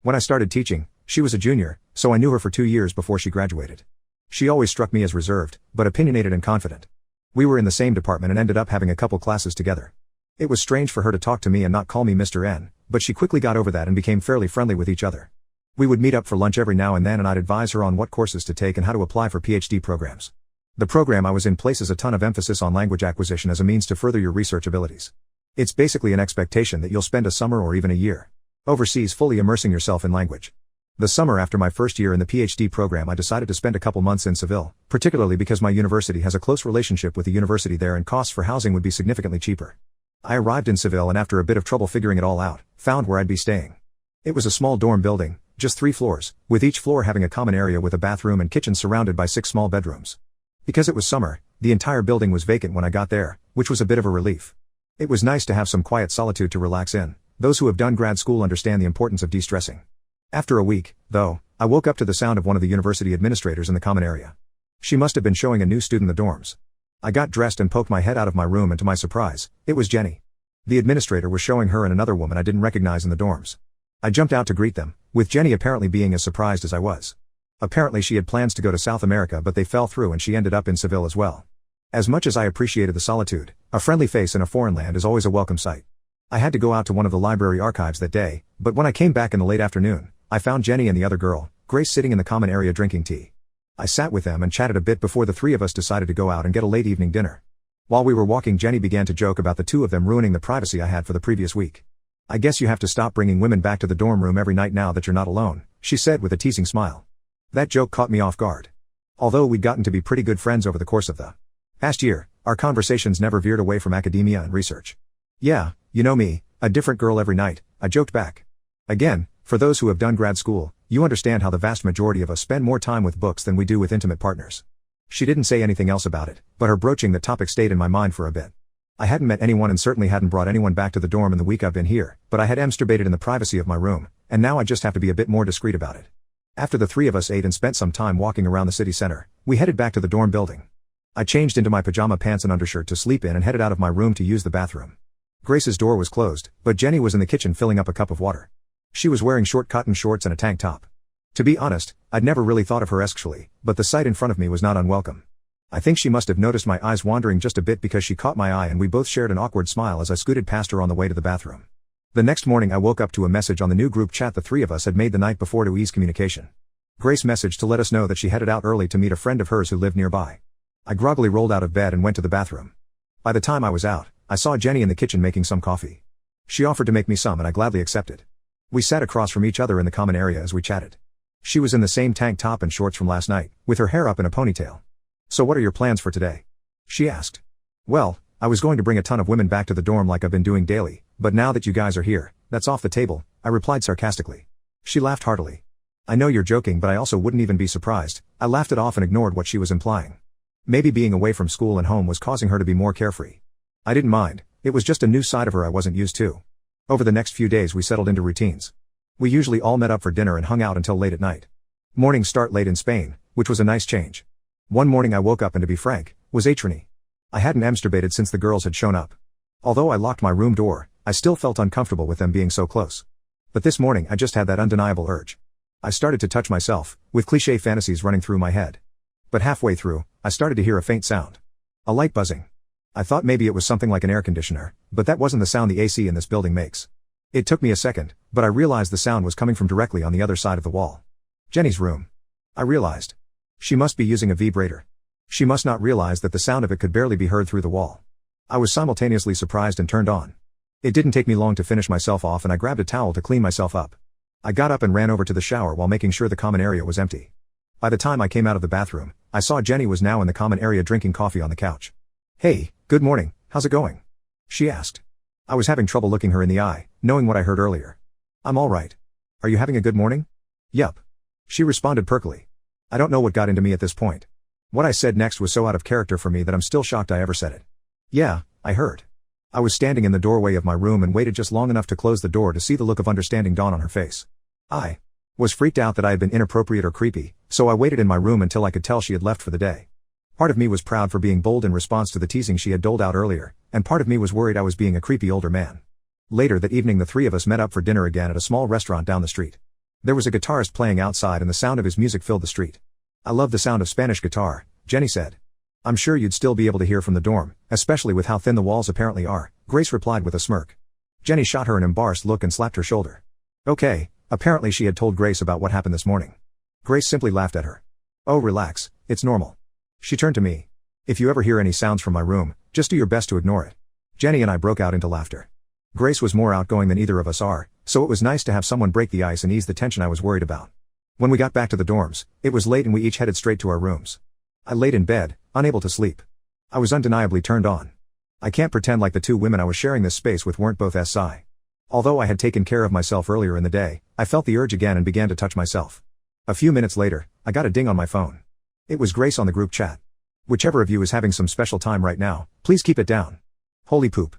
When I started teaching, she was a junior, so I knew her for 2 years before she graduated. She always struck me as reserved, but opinionated and confident. We were in the same department and ended up having a couple classes together. It was strange for her to talk to me and not call me Mr. N, but she quickly got over that and became fairly friendly with each other. We would meet up for lunch every now and then and I'd advise her on what courses to take and how to apply for PhD programs. The program I was in places a ton of emphasis on language acquisition as a means to further your research abilities. It's basically an expectation that you'll spend a summer or even a year overseas fully immersing yourself in language. The summer after my first year in the PhD program I decided to spend a couple months in Seville, particularly because my university has a close relationship with the university there and costs for housing would be significantly cheaper. I arrived in Seville and after a bit of trouble figuring it all out, found where I'd be staying. It was a small dorm building, just 3 floors, with each floor having a common area with a bathroom and kitchen surrounded by 6 small bedrooms. Because it was summer, the entire building was vacant when I got there, which was a bit of a relief. It was nice to have some quiet solitude to relax in. Those who have done grad school understand the importance of de-stressing. After a week, though, I woke up to the sound of one of the university administrators in the common area. She must have been showing a new student the dorms. I got dressed and poked my head out of my room and to my surprise, it was Jenny. The administrator was showing her and another woman I didn't recognize in the dorms. I jumped out to greet them, with Jenny apparently being as surprised as I was. Apparently she had plans to go to South America but they fell through and she ended up in Seville as well. As much as I appreciated the solitude, a friendly face in a foreign land is always a welcome sight. I had to go out to one of the library archives that day, but when I came back in the late afternoon, I found Jenny and the other girl, Grace, sitting in the common area drinking tea. I sat with them and chatted a bit before the 3 of us decided to go out and get a late evening dinner. While we were walking, Jenny began to joke about the 2 of them ruining the privacy I had for the previous week. "I guess you have to stop bringing women back to the dorm room every night now that you're not alone," she said with a teasing smile. That joke caught me off guard. Although we'd gotten to be pretty good friends over the course of the past year, our conversations never veered away from academia and research. "Yeah, you know me, a different girl every night," I joked back. Again, for those who have done grad school, you understand how the vast majority of us spend more time with books than we do with intimate partners. She didn't say anything else about it, but her broaching the topic stayed in my mind for a bit. I hadn't met anyone and certainly hadn't brought anyone back to the dorm in the week I've been here, but I had masturbated in the privacy of my room, and now I just have to be a bit more discreet about it. After the 3 of us ate and spent some time walking around the city center, we headed back to the dorm building. I changed into my pajama pants and undershirt to sleep in and headed out of my room to use the bathroom. Grace's door was closed, but Jenny was in the kitchen filling up a cup of water. She was wearing short cotton shorts and a tank top. To be honest, I'd never really thought of her sexually, but the sight in front of me was not unwelcome. I think she must have noticed my eyes wandering just a bit because she caught my eye and we both shared an awkward smile as I scooted past her on the way to the bathroom. The next morning I woke up to a message on the new group chat the 3 of us had made the night before to ease communication. Grace messaged to let us know that she headed out early to meet a friend of hers who lived nearby. I groggily rolled out of bed and went to the bathroom. By the time I was out, I saw Jenny in the kitchen making some coffee. She offered to make me some and I gladly accepted. We sat across from each other in the common area as we chatted. She was in the same tank top and shorts from last night, with her hair up in a ponytail. "So what are your plans for today?" she asked. "Well, I was going to bring a ton of women back to the dorm like I've been doing daily, but now that you guys are here, that's off the table," I replied sarcastically. She laughed heartily. "I know you're joking but I also wouldn't even be surprised." I laughed it off and ignored what she was implying. Maybe being away from school and home was causing her to be more carefree. I didn't mind, it was just a new side of her I wasn't used to. Over the next few days we settled into routines. We usually all met up for dinner and hung out until late at night. Mornings start late in Spain, which was a nice change. One morning I woke up and to be frank, was atrony. I hadn't masturbated since the girls had shown up. Although I locked my room door, I still felt uncomfortable with them being so close. But this morning I just had that undeniable urge. I started to touch myself, with cliché fantasies running through my head. But halfway through, I started to hear a faint sound. A light buzzing. I thought maybe it was something like an air conditioner, but that wasn't the sound the AC in this building makes. It took me a second, but I realized the sound was coming from directly on the other side of the wall. Jenny's room. I realized. She must be using a vibrator. She must not realize that the sound of it could barely be heard through the wall. I was simultaneously surprised and turned on. It didn't take me long to finish myself off and I grabbed a towel to clean myself up. I got up and ran over to the shower while making sure the common area was empty. By the time I came out of the bathroom, I saw Jenny was now in the common area drinking coffee on the couch. "Hey, good morning, how's it going?" she asked. I was having trouble looking her in the eye, knowing what I heard earlier. "I'm all right. Are you having a good morning?" "Yup," she responded perkily. I don't know what got into me at this point. What I said next was so out of character for me that I'm still shocked I ever said it. "Yeah, I heard." I was standing in the doorway of my room and waited just long enough to close the door to see the look of understanding dawn on her face. I was freaked out that I had been inappropriate or creepy, so I waited in my room until I could tell she had left for the day. Part of me was proud for being bold in response to the teasing she had doled out earlier, and part of me was worried I was being a creepy older man. Later that evening the 3 of us met up for dinner again at a small restaurant down the street. There was a guitarist playing outside and the sound of his music filled the street. I love the sound of Spanish guitar, Jenny said. I'm sure you'd still be able to hear from the dorm, especially with how thin the walls apparently are, Grace replied with a smirk. Jenny shot her an embarrassed look and slapped her shoulder. Okay, apparently she had told Grace about what happened this morning. Grace simply laughed at her. Oh, relax, it's normal. She turned to me. If you ever hear any sounds from my room, just do your best to ignore it. Jenny and I broke out into laughter. Grace was more outgoing than either of us are, so it was nice to have someone break the ice and ease the tension I was worried about. When we got back to the dorms, it was late and we each headed straight to our rooms. I laid in bed, unable to sleep. I was undeniably turned on. I can't pretend like the two women I was sharing this space with weren't both SI. Although I had taken care of myself earlier in the day, I felt the urge again and began to touch myself. A few minutes later, I got a ding on my phone. It was Grace on the group chat. Whichever of you is having some special time right now, please keep it down. Holy poop.